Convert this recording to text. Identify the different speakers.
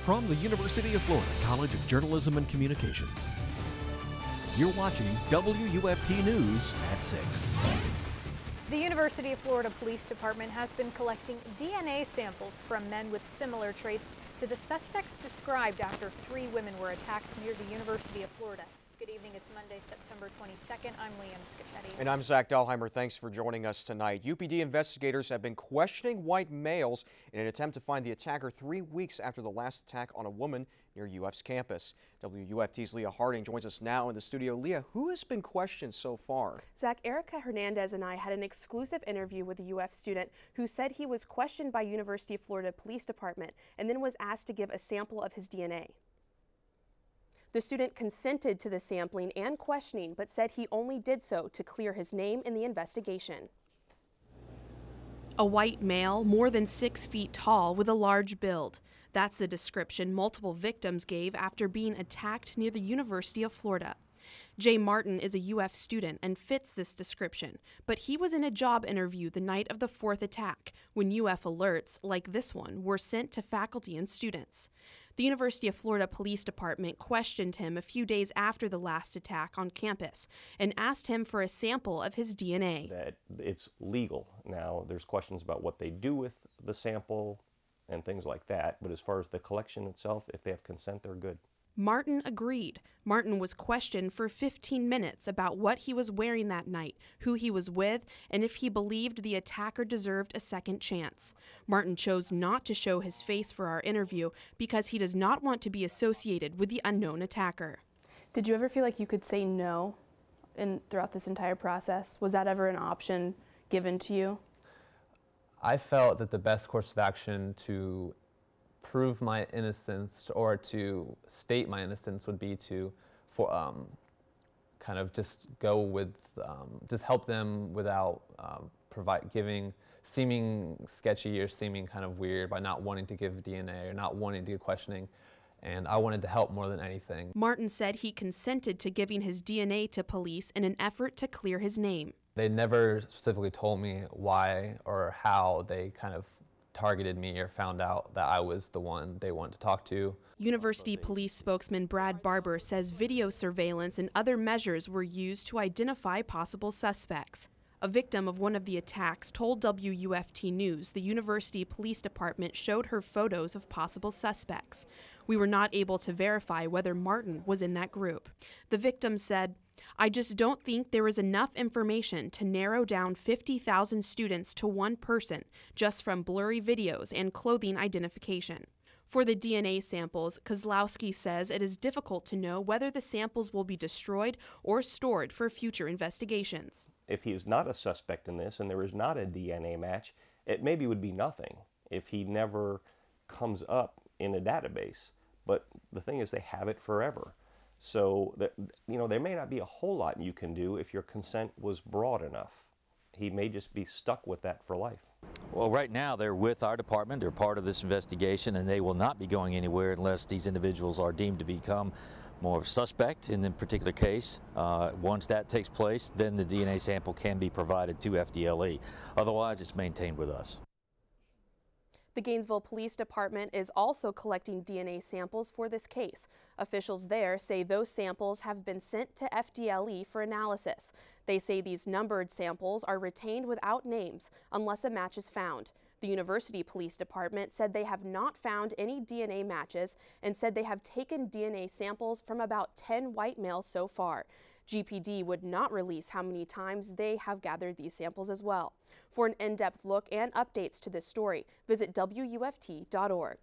Speaker 1: From the University of Florida College of Journalism and Communications, you're watching WUFT News at 6.
Speaker 2: The University of Florida Police Department has been collecting DNA samples from men with similar traits to the suspects described after 3 women were attacked near the University of Florida. Good evening. It's Monday, September 22nd. I'm Liam Scacchetti.
Speaker 3: And I'm Zach Dahlheimer. Thanks for joining us tonight. UPD investigators have been questioning white males in an attempt to find the attacker 3 weeks after the last attack on a woman near UF's campus. WUFT's Leah Harding joins us now in the studio. Leah, who has been questioned so far?
Speaker 4: Zach, Erica Hernandez and I had an exclusive interview with a UF student who said he was questioned by University of Florida Police Department and then was asked to give a sample of his DNA. The student consented to the sampling and questioning, but said he only did so to clear his name in the investigation.
Speaker 5: A white male, more than 6 feet tall, with a large build. That's the description multiple victims gave after being attacked near the University of Florida. Jay Martin is a UF student and fits this description, but he was in a job interview the night of the 4th attack when UF alerts, like this one, were sent to faculty and students. The University of Florida Police Department questioned him a few days after the last attack on campus and asked him for a sample of his DNA.
Speaker 6: That it's legal. Now, there's questions about what they do with the sample and things like that, but as far as the collection itself, if they have consent, they're good.
Speaker 5: Martin agreed. Martin was questioned for 15 minutes about what he was wearing that night, who he was with, and if he believed the attacker deserved a second chance. Martin chose not to show his face for our interview because he does not want to be associated with the unknown attacker.
Speaker 4: Did you ever feel like you could say no throughout this entire process? Was that ever an option given to you?
Speaker 7: I felt that the best course of action to prove my innocence or to state my innocence would be to kind of just go with, just help them without seeming sketchy or seeming kind of weird by not wanting to give DNA or not wanting to give questioning. And I wanted to help more than anything.
Speaker 5: Martin said he consented to giving his DNA to police in an effort to clear his name.
Speaker 7: They never specifically told me why or how they kind of targeted me or found out that I was the one they wanted to talk to.
Speaker 5: University police spokesman Brad Barber says video surveillance and other measures were used to identify possible suspects. A victim of one of the attacks told WUFT News the University Police Department showed her photos of possible suspects. We were not able to verify whether Martin was in that group. The victim said, "I just don't think there is enough information to narrow down 50,000 students to one person just from blurry videos and clothing identification." For the DNA samples, Kozlowski says it is difficult to know whether the samples will be destroyed or stored for future investigations.
Speaker 6: If he is not a suspect in this and there is not a DNA match, it maybe would be nothing if he never comes up in a database. But the thing is, they have it forever. So that, there may not be a whole lot you can do if your consent was broad enough. He may just be stuck with that for life.
Speaker 8: Well, right now they're with our department. They're part of this investigation, and they will not be going anywhere unless these individuals are deemed to become more of a suspect in the particular case. Once that takes place, then the DNA sample can be provided to FDLE. Otherwise, it's maintained with us.
Speaker 4: The Gainesville Police Department is also collecting DNA samples for this case. Officials there say those samples have been sent to FDLE for analysis. They say these numbered samples are retained without names unless a match is found. The University Police Department said they have not found any DNA matches and said they have taken DNA samples from about 10 white males so far. GPD would not release how many times they have gathered these samples as well. For an in-depth look and updates to this story, visit WUFT.org.